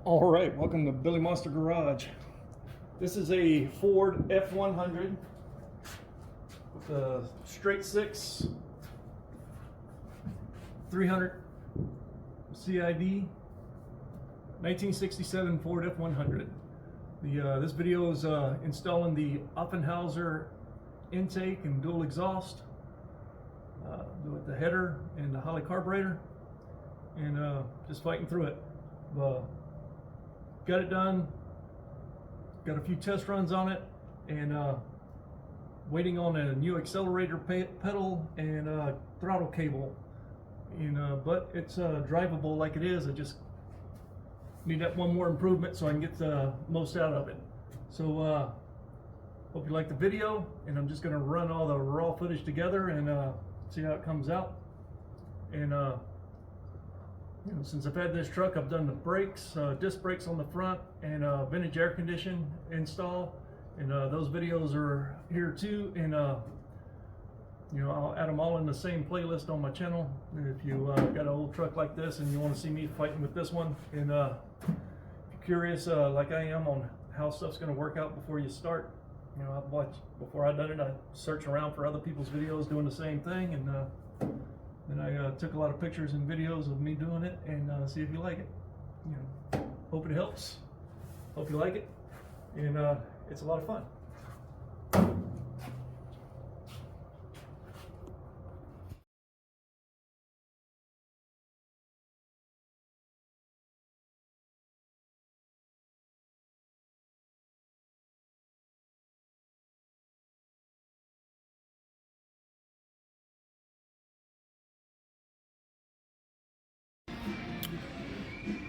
All right, welcome to Billy Monster Garage. This is a Ford F100 with a straight six 300 CID 1967 Ford F100. This video is installing the Offenhauser intake and dual exhaust with the header and the Holley carburetor, and just fighting through it. Got it done, got a few test runs on it, and waiting on a new accelerator pedal and throttle cable, and but it's drivable like it is. I just need that one more improvement so I can get the most out of it. So hope you like the video, and I'm just going to run all the raw footage together and see how it comes out. And you know, since I've had this truck, I've done the brakes, disc brakes on the front, and vintage air condition install, and those videos are here too. And you know, I'll add them all in the same playlist on my channel. If you got an old truck like this and you want to see me fighting with this one, and if you're curious, like I am, on how stuff's going to work out before you start, you know, I've watched before I've done it. I search around for other people's videos doing the same thing, and then I took a lot of pictures and videos of me doing it, and see if you like it. You know, hope it helps. Hope you like it, and it's a lot of fun.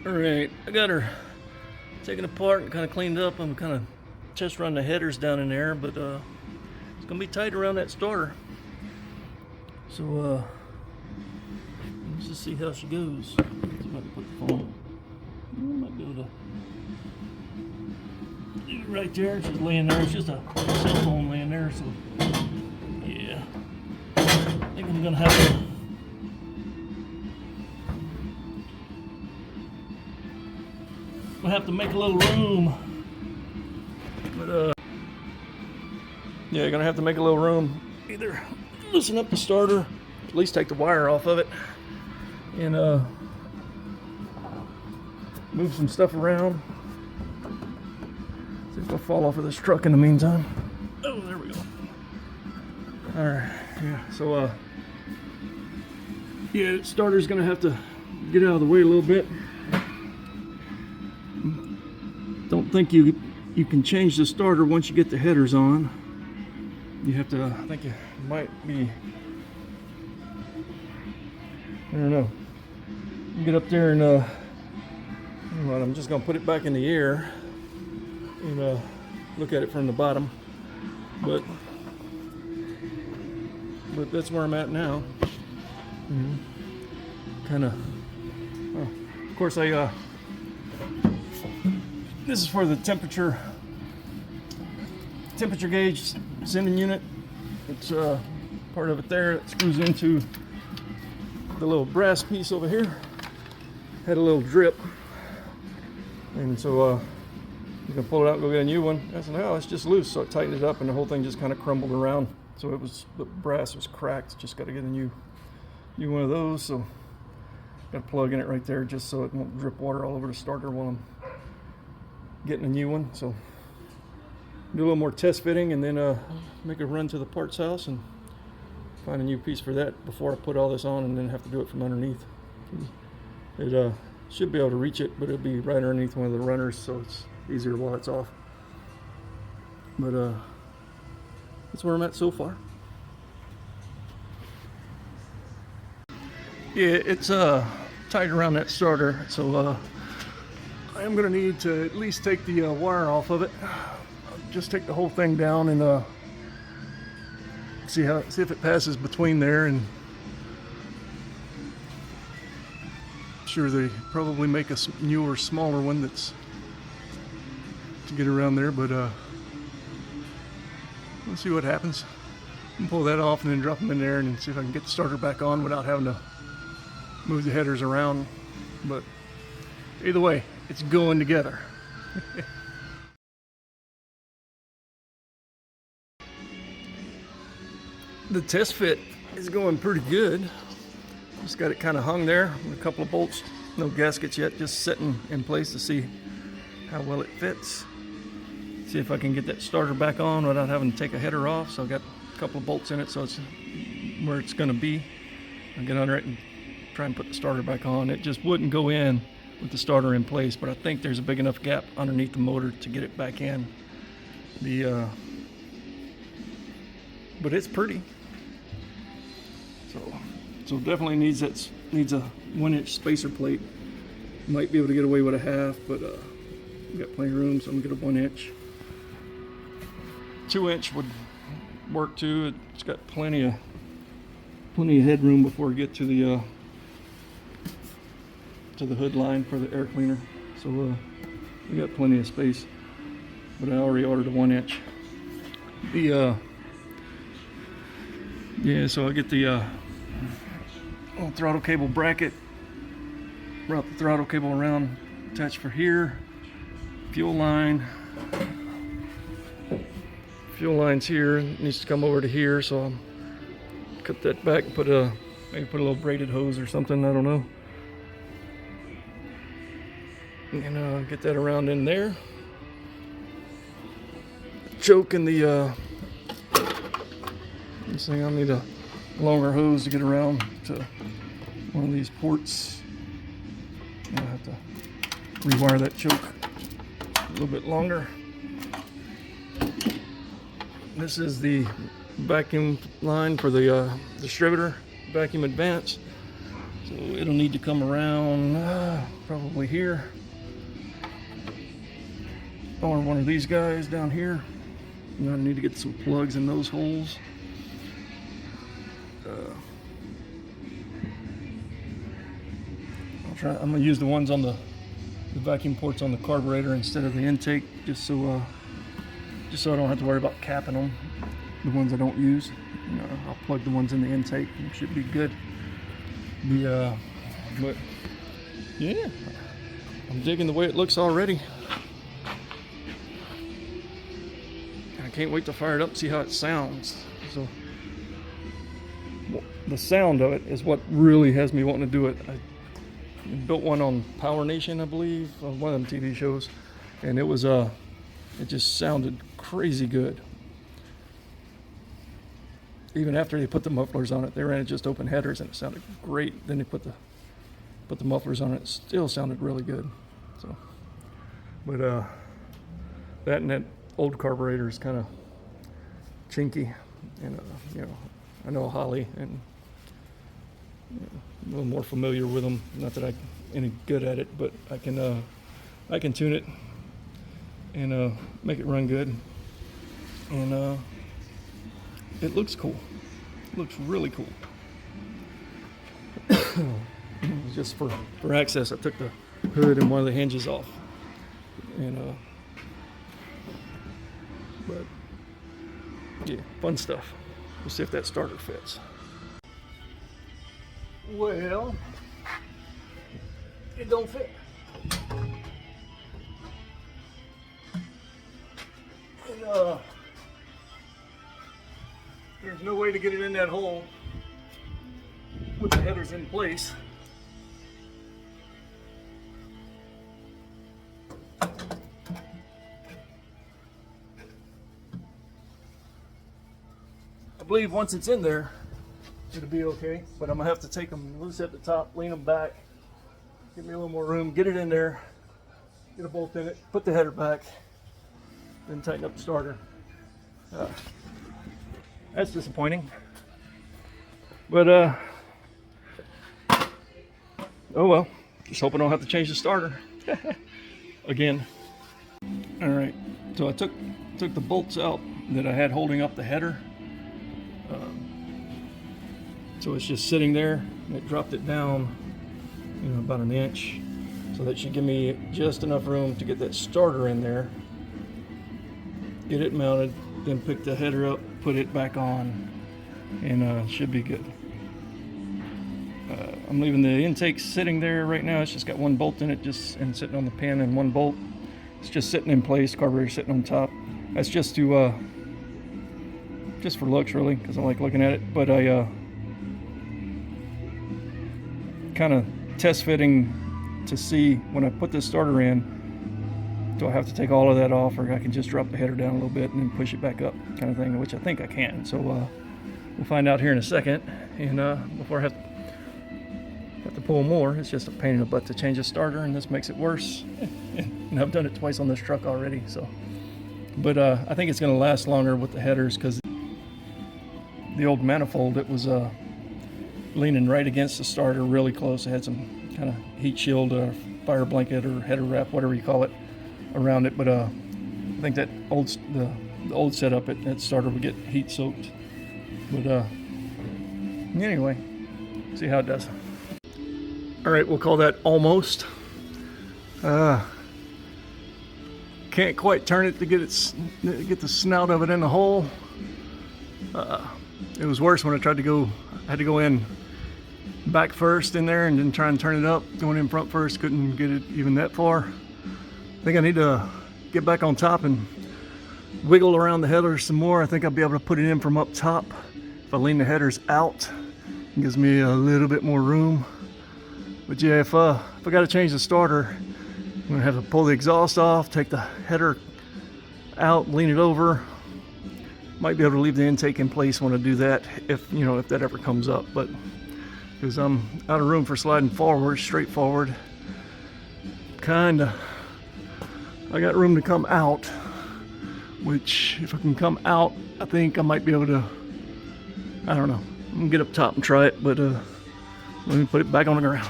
Alright, I got her taken apart and kind of cleaned up. I'm kind of test run the headers down in there, but it's going to be tight around that starter. So let's just see how she goes. See if I can put the phone. I might be able to do it right there. She's laying there. It's just a cell phone laying there, so yeah. I think I'm going to have to we'll have to make a little room, but yeah, you're gonna have to make a little room. Either loosen up the starter, at least take the wire off of it, and move some stuff around. See if I'll fall off of this truck in the meantime. Oh, there we go. All right, yeah. So yeah, the starter's gonna have to get out of the way a little bit. Don't think you can change the starter once you get the headers on. You have to, I think you might be, I don't know. You get up there and I'm just gonna put it back in the air and look at it from the bottom. But that's where I'm at now. Kind of. Well, of course, this is for the temperature gauge sending unit. It's part of it there. It screws into the little brass piece over here. Had a little drip, and so you can pull it out and go get a new one. I said, no, it's just loose, so I tightened it up, and the whole thing just kind of crumbled around. So it was, the brass was cracked. Just got to get a new one of those. So got to plug in it right there, just so it won't drip water all over the starter while I'm getting a new one. So do a little more test fitting, and then make a run to the parts house and find a new piece for that before I put all this on, and then have to do it from underneath. It should be able to reach it, but it'll be right underneath one of the runners, so it's easier while it's off. But that's where I'm at so far. Yeah, it's tight around that starter, so I am going to need to at least take the wire off of it. Just take the whole thing down and see if it passes between there. And I'm sure they probably make a newer, smaller one that's to get around there. But let's see what happens. I'll pull that off and then drop them in there and see if I can get the starter back on without having to move the headers around. But either way, it's going together. The test fit is going pretty good. Just got it kind of hung there with a couple of bolts, no gaskets yet, just sitting in place to see how well it fits. See if I can get that starter back on without having to take a header off. So I've got a couple of bolts in it, so it's where it's going to be. I'll get under it and try and put the starter back on. It just wouldn't go in with the starter in place, but I think there's a big enough gap underneath the motor to get it back in. But it's pretty. So definitely needs a 1-inch spacer plate. Might be able to get away with a half, but we got plenty of room, so I'm gonna get a 1-inch. 2-inch would work too. It's got plenty of headroom before we get to the hood line for the air cleaner. So we got plenty of space. But I already ordered a 1-inch. So I get the throttle cable bracket, route the throttle cable around, attached for here. Fuel line's here, it needs to come over to here, so I'll cut that back and maybe put a little braided hose or something, I don't know. And get that around in there. Choke in the this thing, I'll need a longer hose to get around to one of these ports. I'll have to rewire that choke a little bit longer. This is the vacuum line for the distributor, vacuum advance. So it'll need to come around probably here, or one of these guys down here. And I need to get some plugs in those holes. I'm gonna use the ones on the vacuum ports on the carburetor instead of the intake, just so I don't have to worry about capping them. The ones I don't use, I'll plug the ones in the intake. It should be good. But yeah, I'm digging the way it looks already. I can't wait to fire it up and see how it sounds. So the sound of it is what really has me wanting to do it. I built one on Power Nation, I believe, on one of them TV shows, and it just sounded crazy good. Even after they put the mufflers on it, they ran it just open headers and it sounded great. Then they put the mufflers on it, it still sounded really good. So, but that and that old carburetor is kind of chinky, and I know Holly, and a little more familiar with them. Not that I'm any good at it, but I can tune it and make it run good, and it looks cool. It looks really cool. Just for access, I took the hood and one of the hinges off, and but yeah, fun stuff. We'll see if that starter fits. Well, it don't fit. And, there's no way to get it in that hole with the headers in place. I believe once it's in there, it'll be okay, but I'm gonna have to take them loose at the top, lean them back, give me a little more room, get it in there, get a bolt in it, put the header back, then tighten up the starter. That's disappointing, but oh well, just hope I don't have to change the starter again. All right, so I took the bolts out that I had holding up the header. So it's just sitting there, and it dropped it down, about an inch. So that should give me just enough room to get that starter in there, get it mounted, then pick the header up, put it back on, and should be good. I'm leaving the intake sitting there right now. It's just got one bolt in it, and sitting on the pin, and one bolt. It's just sitting in place. Carburetor sitting on top. That's just to just for looks, really, because I like looking at it. But I kind of test fitting to see when I put this starter in, do I have to take all of that off, or I can just drop the header down a little bit and then push it back up, kind of thing, which I think I can. So we'll find out here in a second. And before I have to pull more, it's just a pain in the butt to change a starter, and this makes it worse. And I've done it twice on this truck already. So, but I think it's going to last longer with the headers, because the old manifold, it was leaning right against the starter, really close. It had some kind of heat shield, fire blanket, or header wrap, whatever you call it, around it. But I think that the old setup, that starter would get heat soaked. But anyway, see how it does. All right, we'll call that almost. Can't quite turn it to get the snout of it in the hole. It was worse when I tried to go. I had to go in back first in there and then try and turn it up. Going in front first, couldn't get it even that far. I think I need to get back on top and wiggle around the headers some more. I think I'll be able to put it in from up top. If I lean the headers out, it gives me a little bit more room. But yeah, if I got to change the starter, I'm gonna have to pull the exhaust off, take the header out, lean it over. Might be able to leave the intake in place when I do that, if that ever comes up. But because I'm out of room for sliding forward, straight forward, kinda. I got room to come out, which if I can come out, I think I might be able to. I don't know. I'm gonna get up top and try it, but let me put it back on the ground.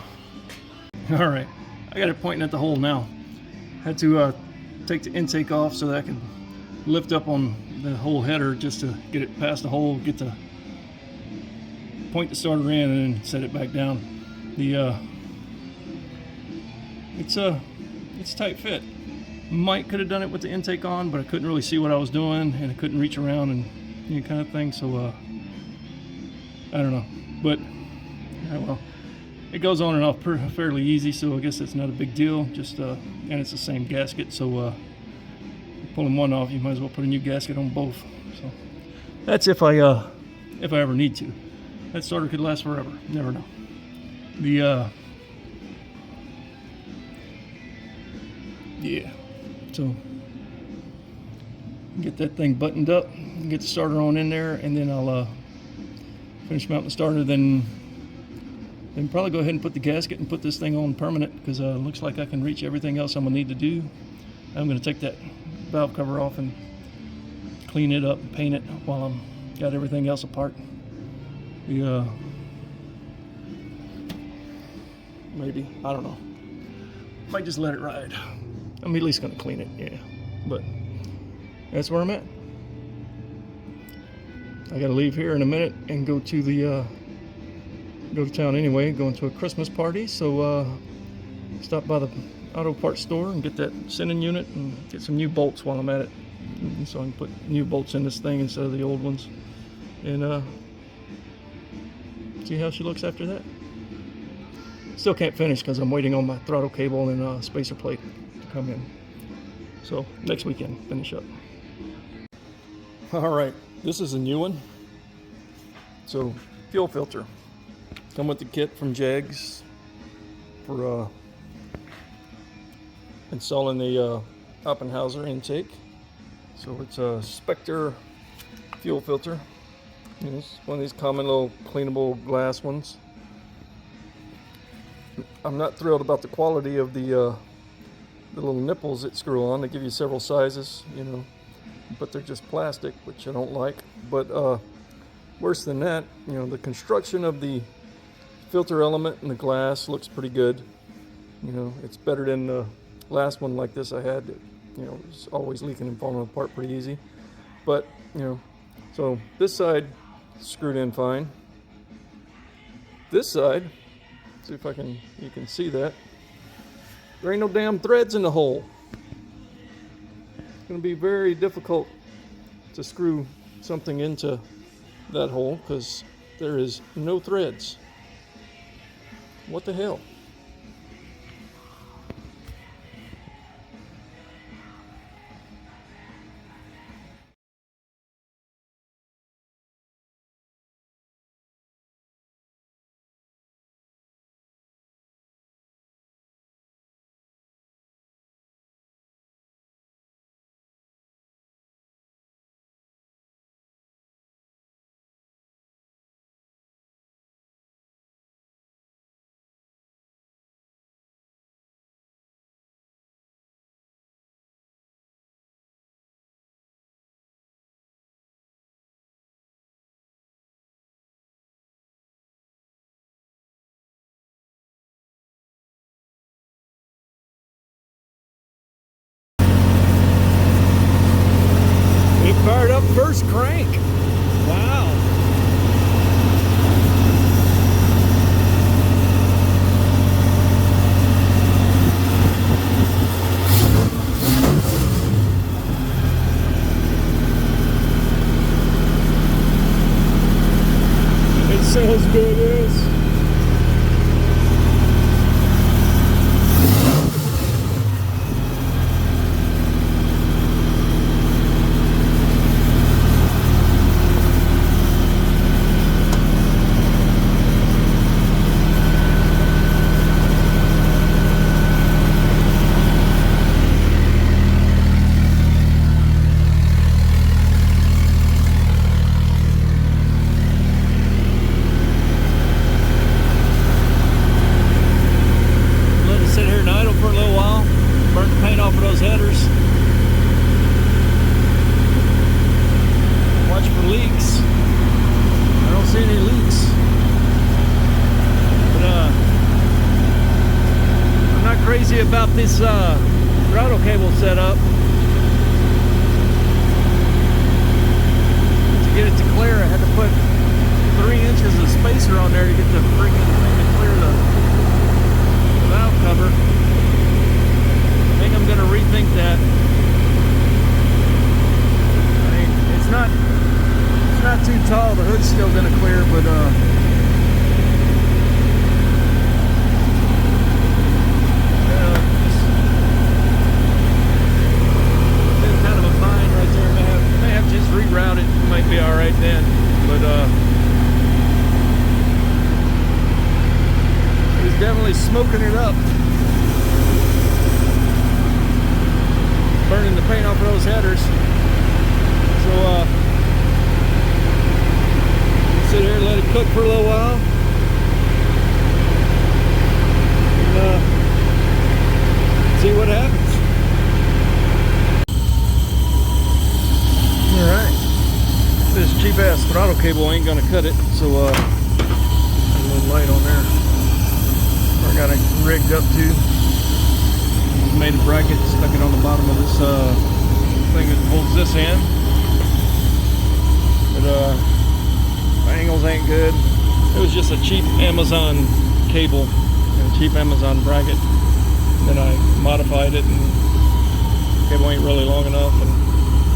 All right, I got it pointing at the hole now. Had to take the intake off so that I could lift up on the whole header just to get it past the hole, point the starter in, and then set it back down. It's a tight fit. Might could have done it with the intake on, but I couldn't really see what I was doing, and I couldn't reach around and kind of thing. So I don't know, but well, it goes on and off fairly easy, so I guess it's not a big deal. Just and it's the same gasket, so pulling one off, you might as well put a new gasket on both. So that's if I ever need to. That starter could last forever. Never know. Yeah. So get that thing buttoned up, get the starter on in there, and then I'll finish mounting the starter. Then probably go ahead and put the gasket and put this thing on permanent, because it looks like I can reach everything else I'm gonna need to do. I'm gonna take that valve cover off and clean it up and paint it while I'm got everything else apart. Maybe, I don't know. Might just let it ride. I'm at least gonna clean it, yeah. But that's where I'm at. I gotta leave here in a minute and go to town anyway, going to a Christmas party. So stop by the auto parts store and get that sending unit and get some new bolts while I'm at it, so I can put new bolts in this thing instead of the old ones, and see how she looks after that. Still can't finish because I'm waiting on my throttle cable and spacer plate to come in. So next weekend, finish up. All right, this is a new one. So fuel filter. Come with the kit from Jags for installing the Offenhauser intake. So it's a Spectre fuel filter. It's one of these common little cleanable glass ones. I'm not thrilled about the quality of the little nipples that screw on. They give you several sizes, but they're just plastic, which I don't like. But worse than that, the construction of the filter element and the glass looks pretty good. It's better than the last one like this I had. It was always leaking and falling apart pretty easy. But so this side screwed in fine. This side, see if you can see that. There ain't no damn threads in the hole. It's going to be very difficult to screw something into that hole because there is no threads. What the hell? It fired up first crank. Wow. It sounds good, yes. About this throttle cable setup. To get it to clear, I had to put 3 inches of spacer on there to get the freaking thing to clear the valve cover. I think I'm going to rethink that. I mean, it's not too tall. The hood's still going to clear, but reroute it, might be all right then, but he's definitely smoking it up, burning the paint off of those headers. So sit here and let it cook for a little while, and see what happens. This cheap ass throttle cable ain't gonna cut it, so a little light on there. I got it rigged up to. Made a bracket, stuck it on the bottom of this thing that holds this in. But the angles ain't good. It was just a cheap Amazon cable and a cheap Amazon bracket. Then I modified it, and the cable ain't really long enough, and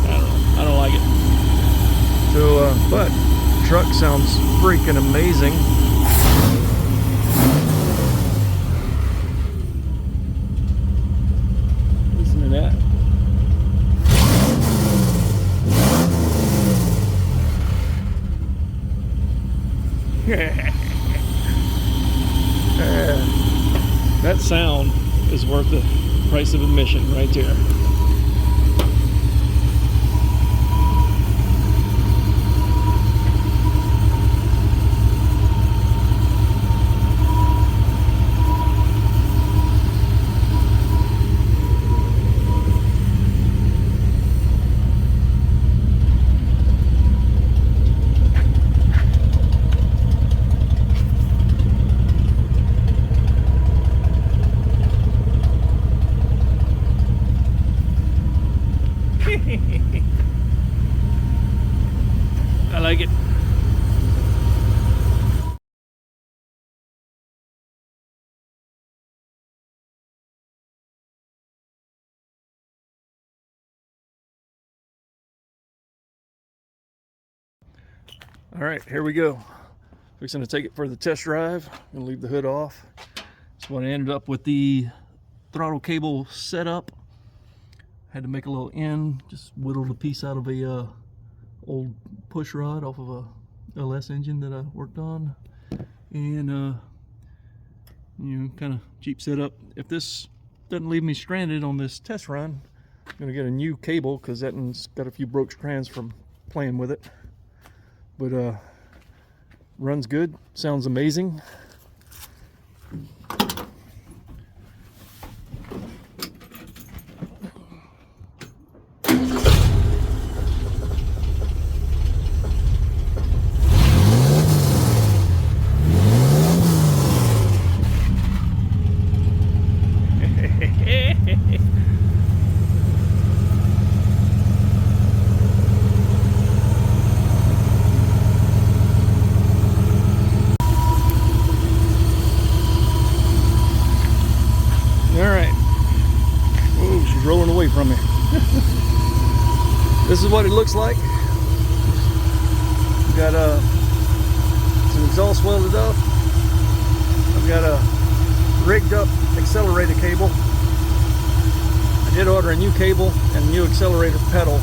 I don't know. I don't like it. So, but the truck sounds freaking amazing. Listen to that. That sound is worth the price of admission right there. I like it. All right, here we go. Fixing to take it for the test drive. Gonna leave the hood off. That's what I ended up with the throttle cable setup. Had to make a little end, just whittled a piece out of a old push rod off of a LS engine that I worked on, and you know, kind of cheap setup. If this doesn't leave me stranded on this test run, I'm gonna get a new cable because that one's got a few broke strands from playing with it. But runs good, sounds amazing. Alright. Whoa, she's rolling away from me. This is what it looks like. We've got some exhaust welded up. I've got a rigged up accelerator cable. I did order a new cable and a new accelerator pedal.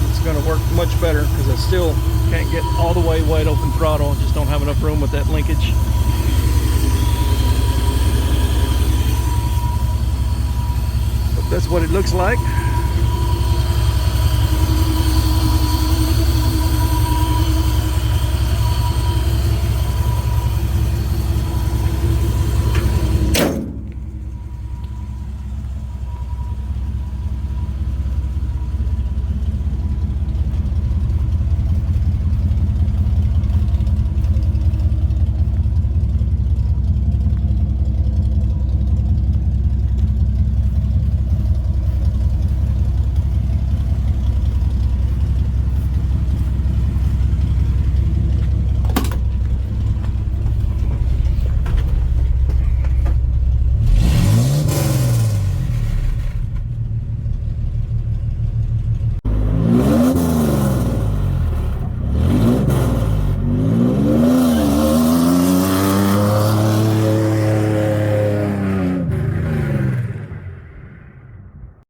It's going to work much better because I still can't get all the way wide open throttle. Just don't have enough room with that linkage. That's what it looks like.